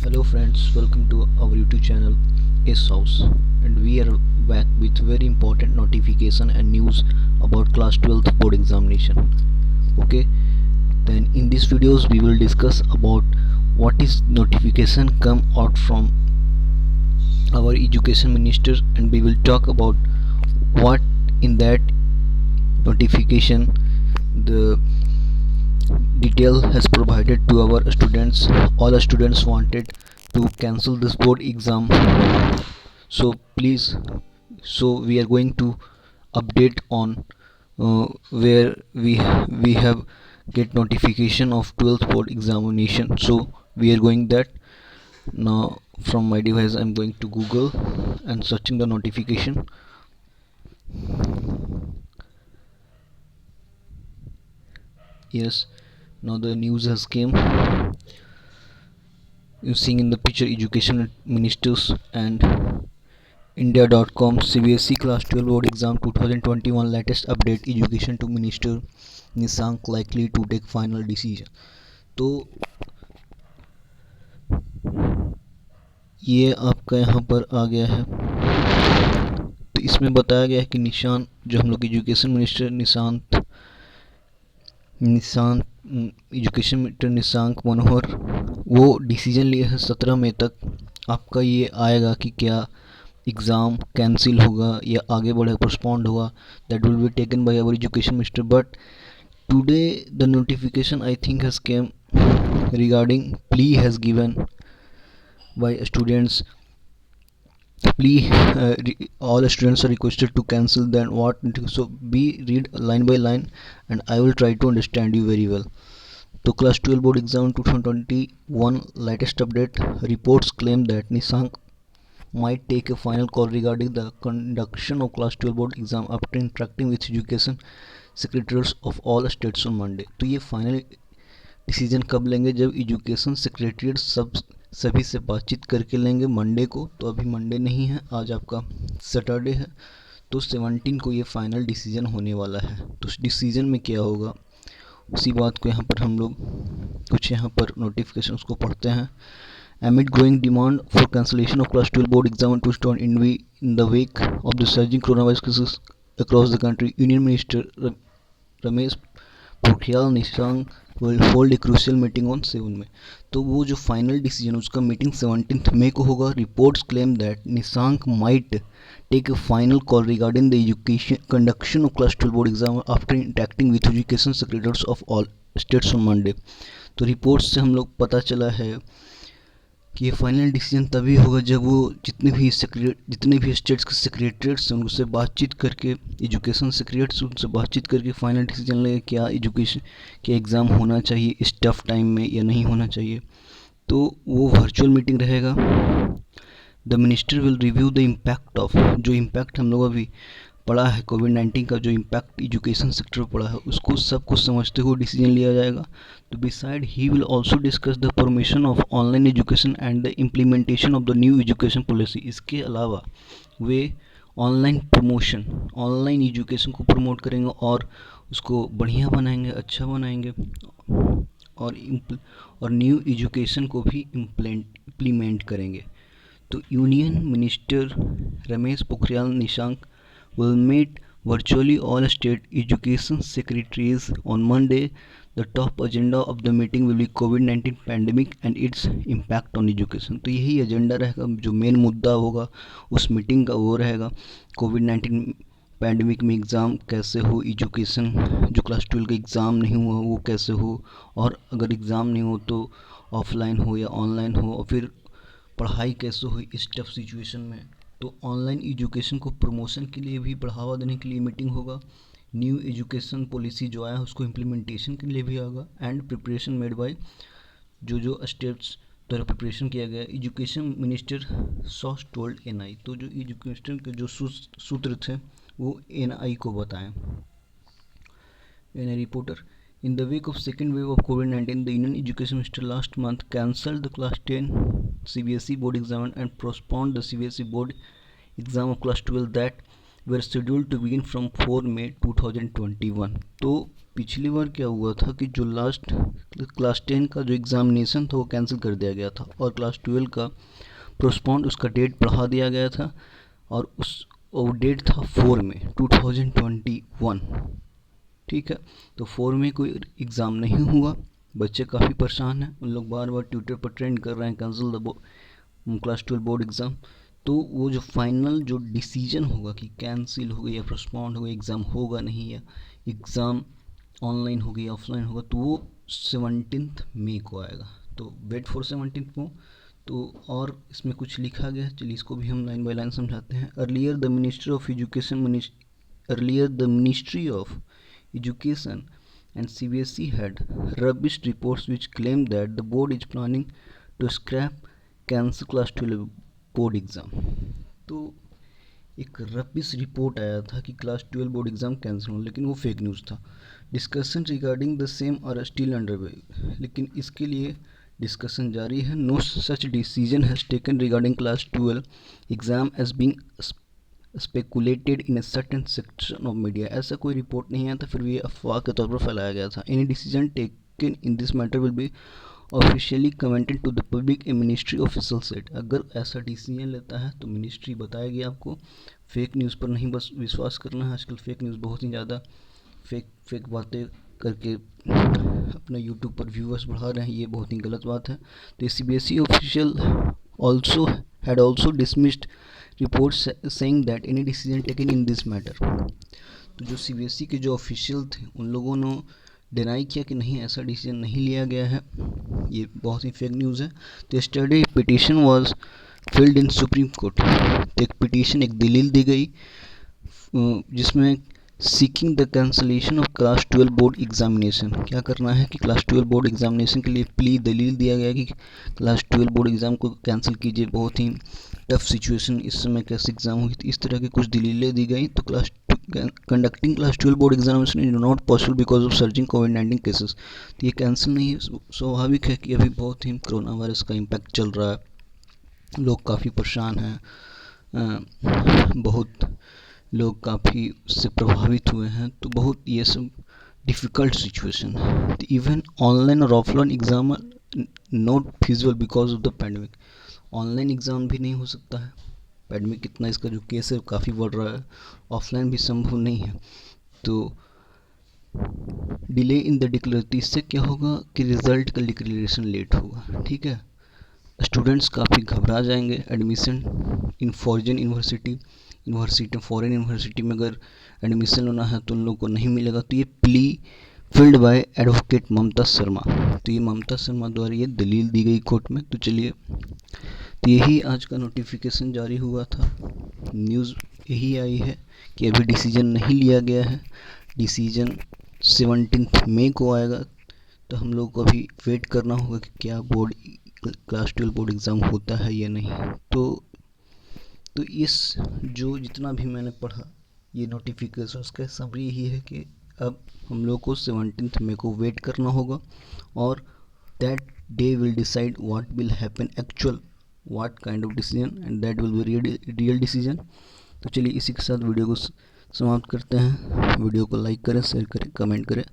Hello friends, welcome to our YouTube channel S House, and we are back with very important notification and news about class 12th board examination. Okay, then in these videos we will discuss about what is notification come out from our education minister, and we will talk about what in that notification the detail has provided to our students. All the students wanted to cancel this board exam, so please, so we are going to update on where we have get notification of 12th board examination. So we are going that now. From my device I'm going to Google and searching the notification. Yes, now the news has came. You seeing in the picture education ministers and India.com CBSE class 12 board exam 2021 latest update education to minister Nishank likely to take final decision. तो ये आपका यहाँ पर आ गया है। तो इसमें बताया गया है कि निशांत, जो हम लोग education minister Nishant Nishant education minister Nishank Manohar, वो डिसीजन लिए हैं 17 मई तक। आपका ये आएगा कि क्या एग्ज़ाम कैंसिल होगा या आगे बढ़े पोस्टपोन्ड होगा, that will be taken by our education minister. But today the notification I think has came regarding plea has given by students. Plea, all students are requested to cancel. Then what? So we read line by line and I will try to understand you very well. तो class 12 board exam 2021 latest update reports claim that Nishank might take a final call regarding the conduction of class 12 board exam after interacting with education secretaries of all states on Monday. तो ये final decision कब लेंगे? जब education secretariat सभी से बातचीत करके लेंगे मंडे को। तो अभी मंडे नहीं है, आज आपका सैटरडे है, तो 17 को ये फाइनल डिसीजन होने वाला है। तो उस डिसीजन में क्या होगा उसी बात को यहाँ पर हम लोग कुछ यहाँ पर नोटिफिकेशन को पढ़ते हैं। Amid growing demand for cancellation of class 12 board exam in the wake of the surging coronavirus cases across the country, Union Minister Ramesh Pokhriyal Nishank will hold a crucial meeting on 7 में। तो वो जो फाइनल डिसीजन उसका meeting 17 मई को होगा। Reports claim that Nishank might take a final call regarding the education conduction of class 12 board exam after interacting with education secretaries of all states on Monday. तो reports से हम लोग पता चला है कि ये फाइनल डिसीजन तभी होगा जब वो जितने भी स्टेट्स के सेक्रेटरीट्स हैं उनसे बातचीत करके, एजुकेशन सेक्रेटरीट्स उनसे बातचीत करके फाइनल डिसीजन लेगा क्या एजुकेशन के एग्ज़ाम होना चाहिए इस टफ टाइम में या नहीं होना चाहिए। तो वो वर्चुअल मीटिंग रहेगा। The minister will review the impact of, जो इम्पैक्ट हम लोग अभी पड़ा है कोविड-19 का, जो इम्पैक्ट एजुकेशन सेक्टर पर पड़ा है उसको सब कुछ समझते हुए डिसीजन लिया जाएगा। तो beside he will also discuss the permission of online education and the implementation of the new education policy. इसके अलावा वे ऑनलाइन प्रमोशन, ऑनलाइन एजुकेशन को प्रमोट करेंगे और उसको बढ़िया बनाएंगे, अच्छा बनाएंगे, और न्यू एजुकेशन को भी इम्प्लीमेंट करेंगे। तो union minister Ramesh Pokhriyal Nishank will meet virtually all state education secretaries on Monday. The top agenda of the meeting will be COVID-19 pandemic and its impact on education. तो यही एजेंडा रहेगा, जो मेन मुद्दा होगा उस मीटिंग का वो रहेगा कोविड-19 पैंडमिक में एग्ज़ाम कैसे हो, एजुकेशन जो क्लास 12 का एग्ज़ाम नहीं हुआ वो कैसे हो, और अगर एग्ज़ाम नहीं हो तो ऑफलाइन हो या ऑनलाइन हो, और फिर पढ़ाई कैसे हो इस टफ सिचुएशन में। तो ऑनलाइन एजुकेशन को प्रमोशन के लिए भी बढ़ावा देने के लिए मीटिंग होगा। न्यू एजुकेशन पॉलिसी जो आया है उसको इम्प्लीमेंटेशन के लिए भी होगा। एंड प्रिपरेशन मेड बाय, जो स्टेट्स द्वारा प्रिपरेशन किया गया। एजुकेशन मिनिस्टर सॉस टोल्ड एनआई, तो जो एजुकेशन के जो सूत्र थे वो एनआई को बताएं। ANI reporter, in the wake of second wave of COVID-19, the Union Education Minister last month cancelled the Class 10 CBSE board exam and postponed the CBSE board exam of Class 12 that were scheduled to begin from 4 May 2021। तो पिछली बार क्या हुआ था कि जो last class 10 का जो examination था वो कैंसिल कर दिया गया था और क्लास 12 का प्रोस्पोंड उसका डेट बढ़ा दिया गया था और वो डेट था 4 मई 2021। ठीक है, तो 4 मई कोई एग्ज़ाम नहीं हुआ, बच्चे काफ़ी परेशान हैं, उन लोग बार बार ट्विटर पर ट्रेंड कर रहे हैं cancel the class 12 board exam. तो वो जो फाइनल जो डिसीजन होगा कि कैंसिल होगा या प्रोस्पोंड होगा, एग्ज़ाम होगा नहीं या एग्ज़ाम ऑनलाइन होगा या ऑफलाइन होगा, तो वो 17 मई को आएगा। तो वेट फॉर 17 को। तो और इसमें कुछ लिखा गया है, चलिए इसको भी हम लाइन बाय लाइन समझाते हैं। Earlier the ministry of education and CBSE had rubbished reports which claim that the board is planning to cancel class 12 board exam. तो एक रबिश रिपोर्ट आया था कि क्लास 12 बोर्ड एग्ज़ाम कैंसिल हो, लेकिन वो फेक न्यूज़ था। Discussion regarding the same are still under way, लेकिन इसके लिए डिस्कशन जारी है। No such decision has taken regarding class 12 exam as being speculated in a certain section of media. ऐसा कोई रिपोर्ट नहीं आया था, फिर भी ये अफवाह के तौर पर फैलाया गया था। Any decision taken in this matter will be officially commented to the public a ministry official said. अगर ऐसा डिसीजन लेता है तो मिनिस्ट्री बताएगी आपको। फेक न्यूज़ पर नहीं बस विश्वास करना है, आजकल फेक न्यूज़ बहुत ही ज़्यादा फेक बातें करके अपना यूट्यूब पर व्यूअर्स बढ़ा रहे हैं, ये बहुत ही गलत बात है। तो CBSE official also had also dismissed reports saying that any decision taken in this matter. तो जो CBSE के जो ऑफिशियल थे उन लोगों ने डिनाई किया कि नहीं, ऐसा डिसीजन नहीं लिया गया है, ये बहुत ही फेक न्यूज़ है। तो yesterday petition was filled in supreme court. तो एक पिटीशन, एक दलील दी गई जिसमें seeking the cancellation of class 12 board examination. क्या करना है कि क्लास 12 बोर्ड एग्जामिनेशन के लिए प्ली दलील दिया गया कि क्लास 12 बोर्ड एग्ज़ाम को कैंसिल कीजिए, बहुत ही टफ सिचुएशन, इस समय कैसे एग्ज़ाम हुई थी, इस तरह की कुछ दलीलें दी गई। तो conducting class 12 board examination is not possible because of surging covid cases. तो ये कैंसिल नहीं है, स्वाभाविक है कि अभी बहुत ही कोरोना वायरस का इम्पैक्ट चल रहा है, लोग काफ़ी परेशान हैं, बहुत लोग काफ़ी उससे प्रभावित हुए हैं, तो बहुत ये सब डिफ़िकल्ट सिचुएशन है। तो इवन ऑनलाइन और offline exam not feasible because of the pandemic. Online exam भी नहीं हो सकता है, पैंडमिक इतना इसका जो केस है काफ़ी बढ़ रहा है, ऑफलाइन भी संभव नहीं है। तो डिले इन द डिक्लेरेशन, इससे क्या होगा कि रिज़ल्ट का डिक्लेरेशन लेट होगा। ठीक है, स्टूडेंट्स काफ़ी घबरा जाएंगे। Admission in foreign foreign university में अगर एडमिशन लेना है तो उन लोगों को नहीं मिलेगा। तो ये plea filled by advocate Mamta Sharma. तो ये ममता शर्मा द्वारा ये दलील दी गई कोर्ट में। तो चलिए, तो यही आज का नोटिफिकेशन जारी हुआ था, न्यूज़ यही आई है कि अभी डिसीजन नहीं लिया गया है, डिसीजन 17 मई को आएगा। तो हम लोग को अभी वेट करना होगा कि क्या बोर्ड क्लास 12 बोर्ड एग्ज़ाम होता है या नहीं। तो इस जो जितना भी मैंने पढ़ा ये नोटिफिकेशन, उसका समरी यही है कि अब हम लोग को 17 मई को वेट करना होगा और that day will decide what will happen actual, what kind of decision, and that will be real decision. तो चलिए इसी के साथ वीडियो को समाप्त करते हैं। वीडियो को लाइक करें, शेयर करें, कमेंट करें।